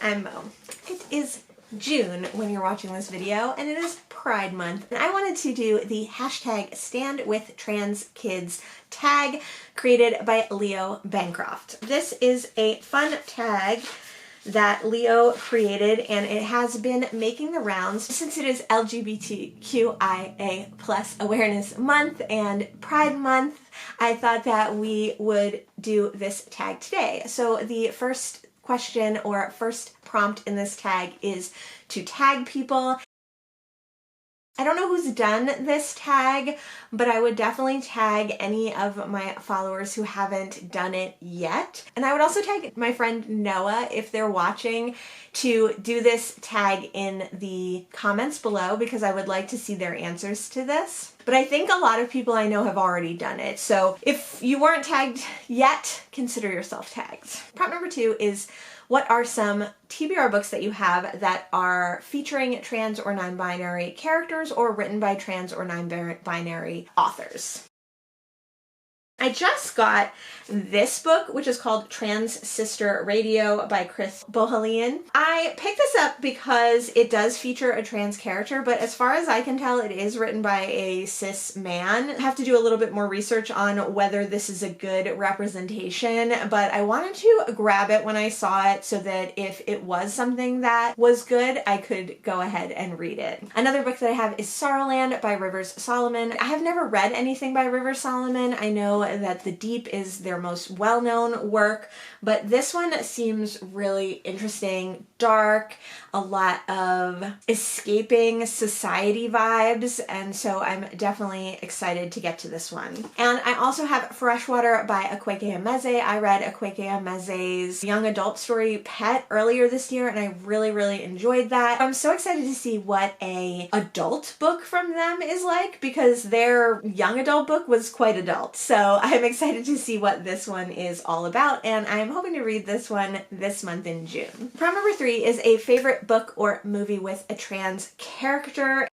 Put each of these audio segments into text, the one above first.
I'm Mo. It is June when you're watching this video, and it is Pride Month. And I wanted to do the hashtag standwithtranskids tag created by Leo Bancroft. This is a fun tag that Leo created, and it has been making the rounds since it is LGBTQIA plus Awareness Month and Pride Month. I thought that we would do this tag today. So the first question or first prompt in this tag is to tag people. I don't know who's done this tag, but I would definitely tag any of my followers who haven't done it yet. And I would also tag my friend Noah if they're watching to do this tag in the comments below, because I would like to see their answers to this. But I think a lot of people I know have already done it. So if you weren't tagged yet, consider yourself tagged. Prompt number 2 is, what are some TBR books that you have that are featuring trans or non-binary characters or written by trans or non-binary authors? I just got this book, which is called Trans Sister Radio by Chris Bohalian. I picked this up because it does feature a trans character, but as far as I can tell, it is written by a cis man. I have to do a little bit more research on whether this is a good representation, but I wanted to grab it when I saw it so that if it was something that was good, I could go ahead and read it. Another book that I have is Sorrowland by Rivers Solomon. I have never read anything by Rivers Solomon. I know that The Deep is their most well-known work, but this one seems really interesting, dark, a lot of escaping society vibes, and so I'm definitely excited to get to this one. And I also have Freshwater by Akwaeke Emeze. I read Akwaeke Emeze's young adult story Pet earlier this year, and I really enjoyed that. I'm so excited to see what a adult book from them is like, because their young adult book was quite adult. So I'm excited to see what this one is all about, and I'm hoping to read this one this month in June. Prompt number 3 is a favorite book or movie with a trans character.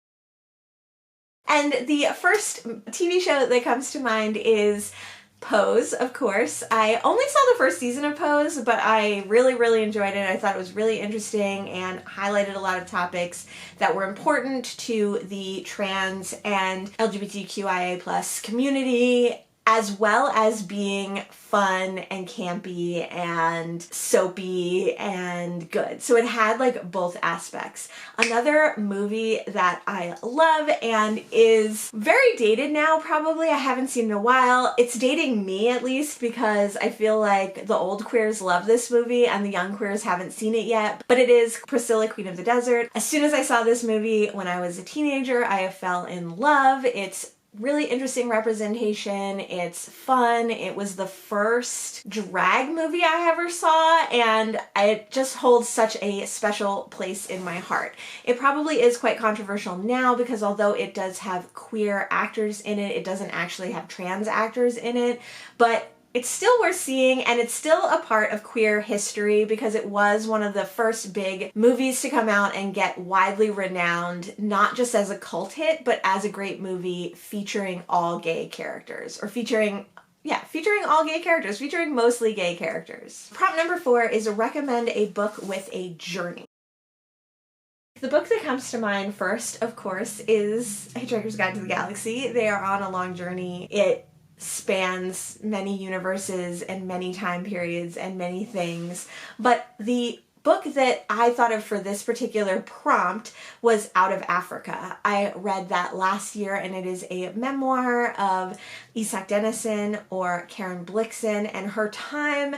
And the first TV show that comes to mind is Pose, of course. I only saw the first season of Pose, but I really enjoyed it. I thought it was really interesting and highlighted a lot of topics that were important to the trans and LGBTQIA plus community, as well as being fun and campy and soapy and good. So it had like both aspects. Another movie that I love and is very dated now, probably, I haven't seen in a while. It's dating me, at least, because I feel like the old queers love this movie and the young queers haven't seen it yet, but it is Priscilla, Queen of the Desert. As soon as I saw this movie when I was a teenager, I fell in love. It's really interesting representation. It's fun. It was the first drag movie I ever saw, and it just holds such a special place in my heart. It probably is quite controversial now, because although it does have queer actors in it, it doesn't actually have trans actors in it, but it's still worth seeing, and it's still a part of queer history because it was one of the first big movies to come out and get widely renowned, not just as a cult hit, but as a great movie featuring all gay characters, or featuring all gay characters, featuring mostly gay characters. Prompt number 4 is recommend a book with a journey. The book that comes to mind first, of course, is Hitchhiker's Guide to the Galaxy. They are on a long journey. It spans many universes and many time periods and many things, but the book that I thought of for this particular prompt was Out of Africa. I read that last year, and it is a memoir of Isak Dinesen, or Karen Blixen, and her time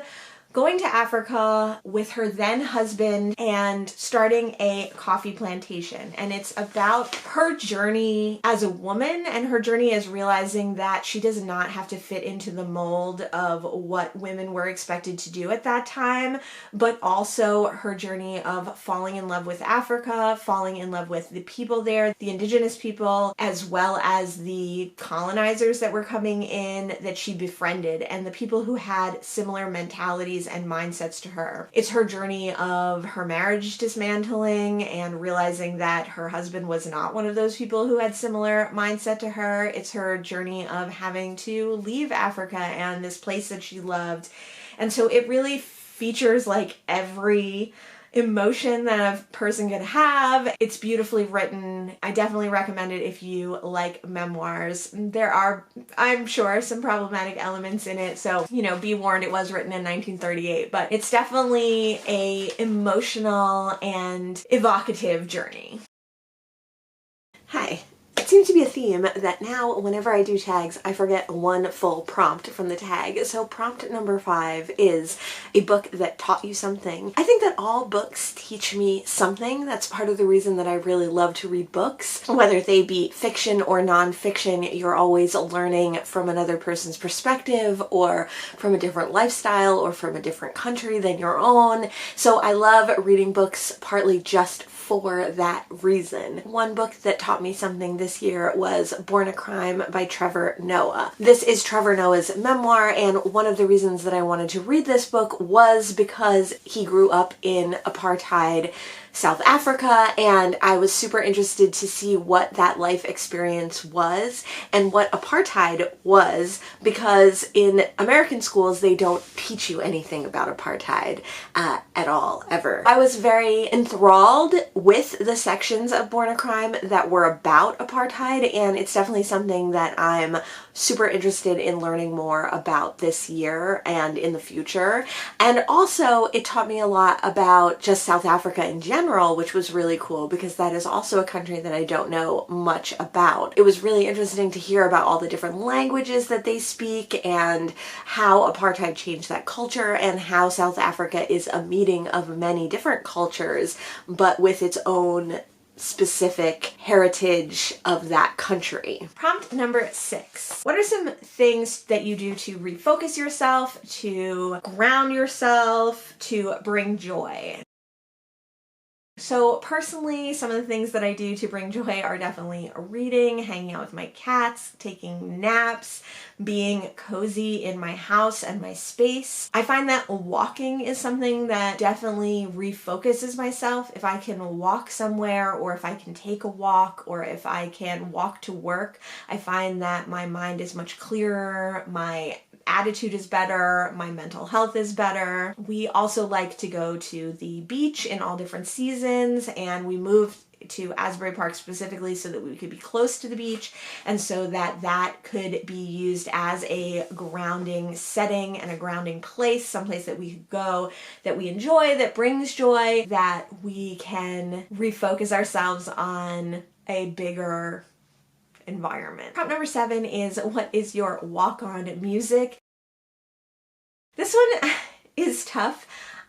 going to Africa with her then husband and starting a coffee plantation. And it's about her journey as a woman, and her journey as realizing that she does not have to fit into the mold of what women were expected to do at that time, but also her journey of falling in love with Africa, falling in love with the people there, the indigenous people, as well as the colonizers that were coming in that she befriended, and the people who had similar mentalities and mindsets to her. It's her journey of her marriage dismantling and realizing that her husband was not one of those people who had similar mindset to her. It's her journey of having to leave Africa and this place that she loved. And so it really features like every emotion that a person could have. It's beautifully written. I definitely recommend it if you like memoirs. There are, I'm sure, some problematic elements in it, so, you know, be warned, it was written in 1938, but it's definitely a emotional and evocative journey. Hi. It seems to be a theme that now whenever I do tags, I forget one full prompt from the tag. So prompt number 5 is a book that taught you something. I think that all books teach me something. That's part of the reason that I really love to read books. Whether they be fiction or nonfiction, you're always learning from another person's perspective or from a different lifestyle or from a different country than your own. So I love reading books partly just for that reason. One book that taught me something this year was Born a Crime by Trevor Noah. This is Trevor Noah's memoir, and one of the reasons that I wanted to read this book was because he grew up in apartheid South Africa, and I was super interested to see what that life experience was and what apartheid was, because in American schools they don't teach you anything about apartheid at all, ever. I was very enthralled with the sections of Born a Crime that were about apartheid, and it's definitely something that I'm super interested in learning more about this year and in the future. And also it taught me a lot about just South Africa in general, which was really cool because that is also a country that I don't know much about. It was really interesting to hear about all the different languages that they speak and how apartheid changed that culture and how South Africa is a meeting of many different cultures, but with its own specific heritage of that country. Prompt number 6. What are some things that you do to refocus yourself, to ground yourself, to bring joy? So personally, some of the things that I do to bring joy are definitely reading, hanging out with my cats, taking naps, being cozy in my house and my space. I find that walking is something that definitely refocuses myself. If I can walk somewhere, or if I can take a walk, or if I can walk to work, I find that my mind is much clearer, my attitude is better, my mental health is better. We also like to go to the beach in all different seasons, and we moved to Asbury Park specifically so that we could be close to the beach and so that that could be used as a grounding setting and a grounding place, someplace that we could go that we enjoy, that brings joy, that we can refocus ourselves on a bigger environment. Prompt number 7 is, what is your walk-on music? This one is tough.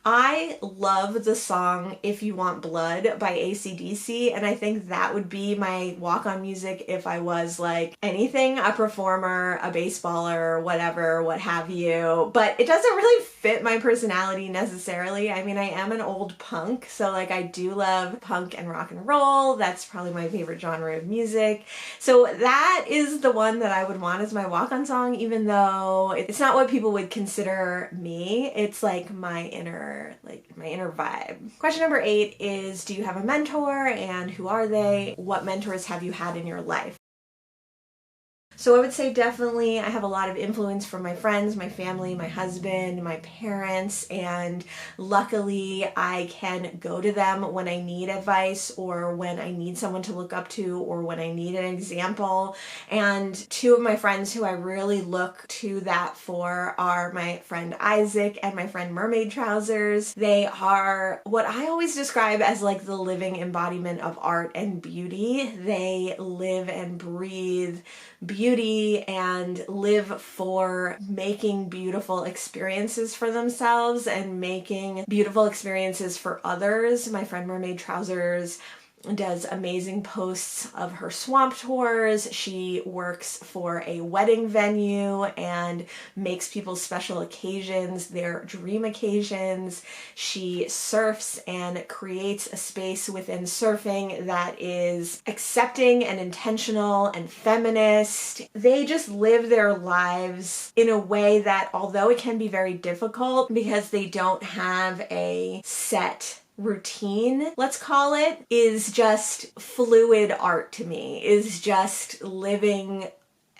I love the song If You Want Blood by AC/DC, and I think that would be my walk-on music if I was like anything, a performer, a baseballer, whatever, what have you. But it doesn't really fit my personality necessarily. I mean, I am an old punk, so like I do love punk and rock and roll. That's probably my favorite genre of music. So that is the one that I would want as my walk-on song, even though it's not what people would consider me. It's like my inner vibe. Question number 8 is, do you have a mentor, and who are they? What mentors have you had in your life? So I would say definitely I have a lot of influence from my friends, my family, my husband, my parents, and luckily I can go to them when I need advice or when I need someone to look up to or when I need an example. And 2 of my friends who I really look to that for are my friend Isaac and my friend Mermaid Trousers. They are what I always describe as like the living embodiment of art and beauty. They live and breathe beauty and live for making beautiful experiences for themselves and making beautiful experiences for others. My friend Mermaid Trousers does amazing posts of her swamp tours. She works for a wedding venue and makes people's special occasions their dream occasions. She surfs and creates a space within surfing that is accepting and intentional and feminist. They just live their lives in a way that, although it can be very difficult because they don't have a set routine, let's call it, is just fluid art to me, is just living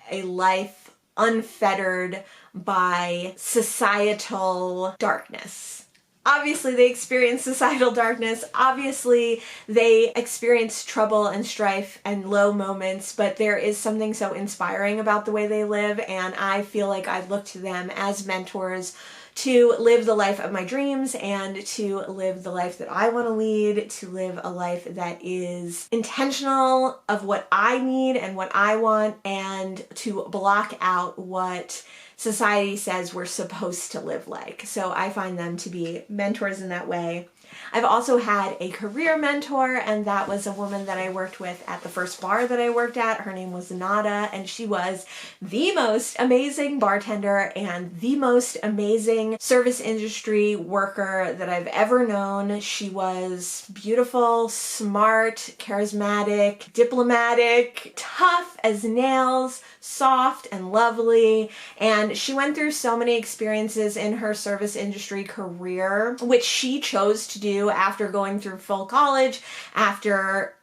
a life unfettered by societal darkness. Obviously, they experience societal darkness. Obviously, they experience trouble and strife and low moments, but there is something so inspiring about the way they live, and I feel like I look to them as mentors to live the life of my dreams and to live the life that I want to lead, to live a life that is intentional of what I need and what I want, and to block out what society says we're supposed to live like. So I find them to be mentors in that way. I've also had a career mentor, and that was a woman that I worked with at the first bar that I worked at. Her name was Nada, and she was the most amazing bartender and the most amazing service industry worker that I've ever known. She was beautiful, smart, charismatic, diplomatic, tough as nails, soft and lovely, and she went through so many experiences in her service industry career, which she chose to do after going through full college, after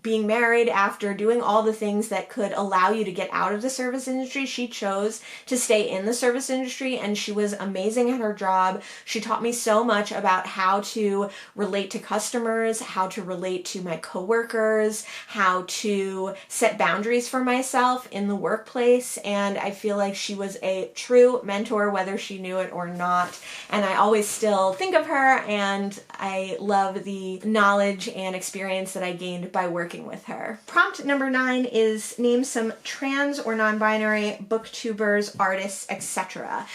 being married, after doing all the things that could allow you to get out of the service industry. She chose to stay in the service industry, and she was amazing at her job. She taught me so much about how to relate to customers, how to relate to my coworkers, how to set boundaries for myself in the workplace, and I feel like she was a true mentor, whether she knew it or not, and I always still think of her, and I love the knowledge and experience that I gained by working with her. Prompt number 9 is name some trans or non-binary booktubers, artists, etc.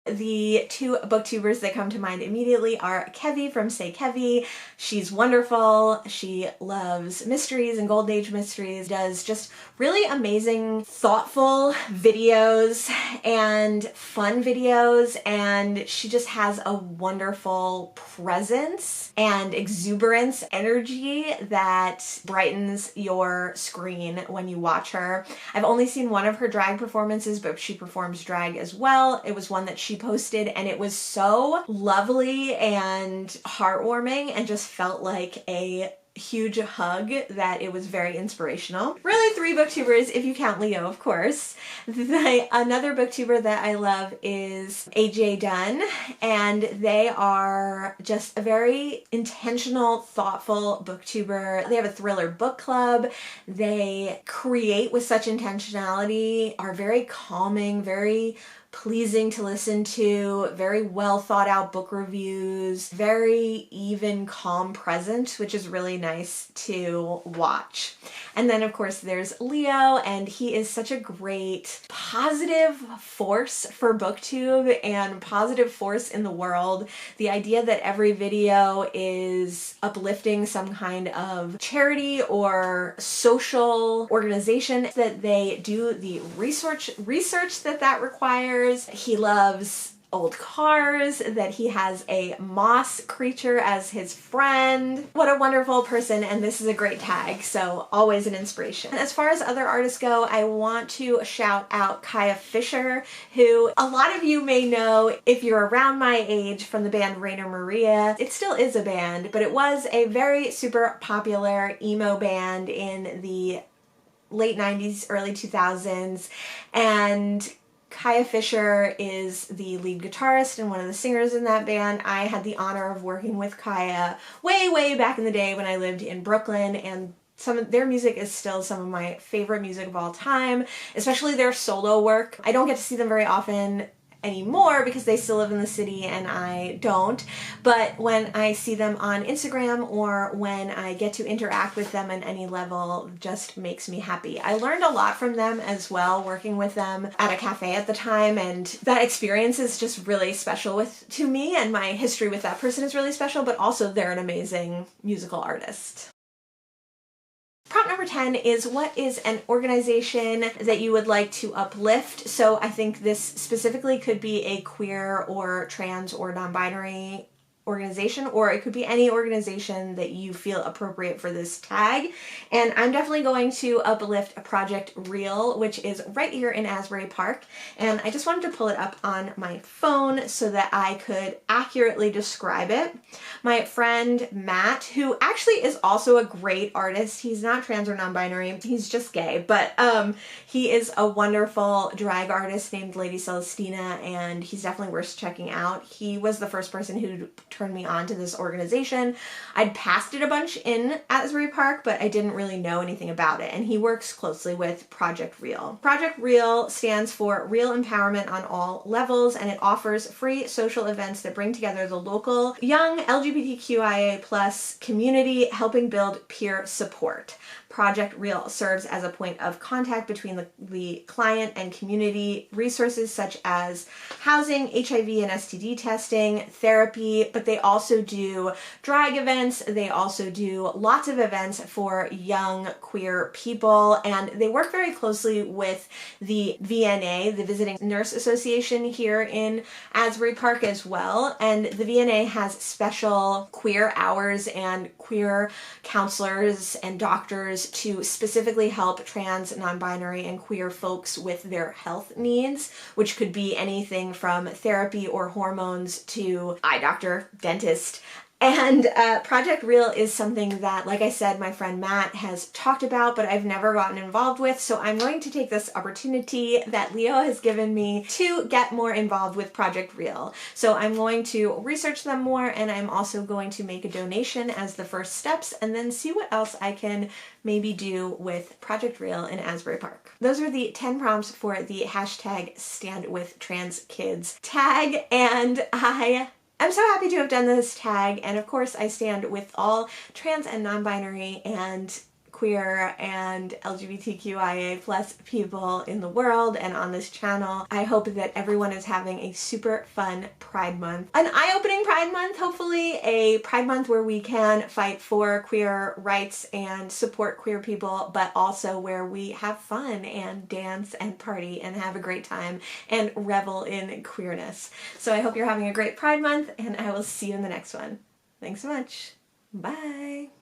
The 2 booktubers that come to mind immediately are Kevi from Say Kevi. She's wonderful. She loves mysteries and golden age mysteries, does just really amazing, thoughtful videos and fun videos, and she just has a wonderful presence and exuberance, energy that brightens your screen when you watch her. I've only seen one of her drag performances, but she performs drag as well. It was one that she posted, and it was so lovely and heartwarming and just felt like a huge hug that it was very inspirational. Really 3 booktubers if you count Leo, of course. Another booktuber that I love is AJ Dunn, and they are just a very intentional, thoughtful booktuber. They have a thriller book club. They create with such intentionality, are very calming, very pleasing to listen to, very well thought out book reviews, very even, calm presence, which is really nice to watch. And then of course there's Leo, and he is such a great positive force for booktube and positive force in the world. The idea that every video is uplifting some kind of charity or social organization, that they do the research that requires. He loves old cars, that he has a moss creature as his friend. What a wonderful person, and this is a great tag, so always an inspiration. And as far as other artists go, I want to shout out Kaya Fisher, who a lot of you may know if you're around my age from the band Rainer Maria. It still is a band, but it was a very super popular emo band in the late 90s, early 2000s, and Kaya Fisher is the lead guitarist and one of the singers in that band. I had the honor of working with Kaya way back in the day when I lived in Brooklyn, and some of their music is still some of my favorite music of all time, especially their solo work. I don't get to see them very often anymore because they still live in the city and I don't, but when I see them on Instagram or when I get to interact with them on any level, just makes me happy. I learned a lot from them as well, working with them at a cafe at the time, and that experience is just really special to me, and my history with that person is really special, but also they're an amazing musical artist. Prompt number 10 is, what is an organization that you would like to uplift? So I think this specifically could be a queer or trans or non-binary organization, or it could be any organization that you feel appropriate for this tag. And I'm definitely going to uplift Project Real, which is right here in Asbury Park. And I just wanted to pull it up on my phone so that I could accurately describe it. My friend Matt, who actually is also a great artist, he's not trans or non-binary, he's just gay, but he is a wonderful drag artist named Lady Celestina, and he's definitely worth checking out. He was the first person who turned me on to this organization. I'd passed it a bunch in Asbury Park, but I didn't really know anything about it, and he works closely with Project Real. Project Real stands for Real Empowerment on All Levels, and it offers free social events that bring together the local young LGBTQIA+ community, helping build peer support. Project Real serves as a point of contact between the client and community, resources such as housing, HIV and STD testing, therapy, but they also do drag events, they also do lots of events for young queer people, and they work very closely with the VNA, the Visiting Nurse Association here in Asbury Park as well, and the VNA has special queer hours and queer counselors and doctors to specifically help trans, non-binary, and queer folks with their health needs, which could be anything from therapy or hormones to eye doctor, dentist. And Project Real is something that, like I said, my friend Matt has talked about, but I've never gotten involved with, so I'm going to take this opportunity that Leo has given me to get more involved with Project Real. So I'm going to research them more, and I'm also going to make a donation as the first steps, and then see what else I can maybe do with Project Real in Asbury Park. Those are the 10 prompts for the hashtag #StandWithTransKids tag, and I'm so happy to have done this tag, and of course I stand with all trans and non-binary and queer and LGBTQIA+ people in the world and on this channel. I hope that everyone is having a super fun Pride Month. An eye-opening Pride Month, hopefully, a Pride Month where we can fight for queer rights and support queer people, but also where we have fun and dance and party and have a great time and revel in queerness. So I hope you're having a great Pride Month, and I will see you in the next one. Thanks so much. Bye.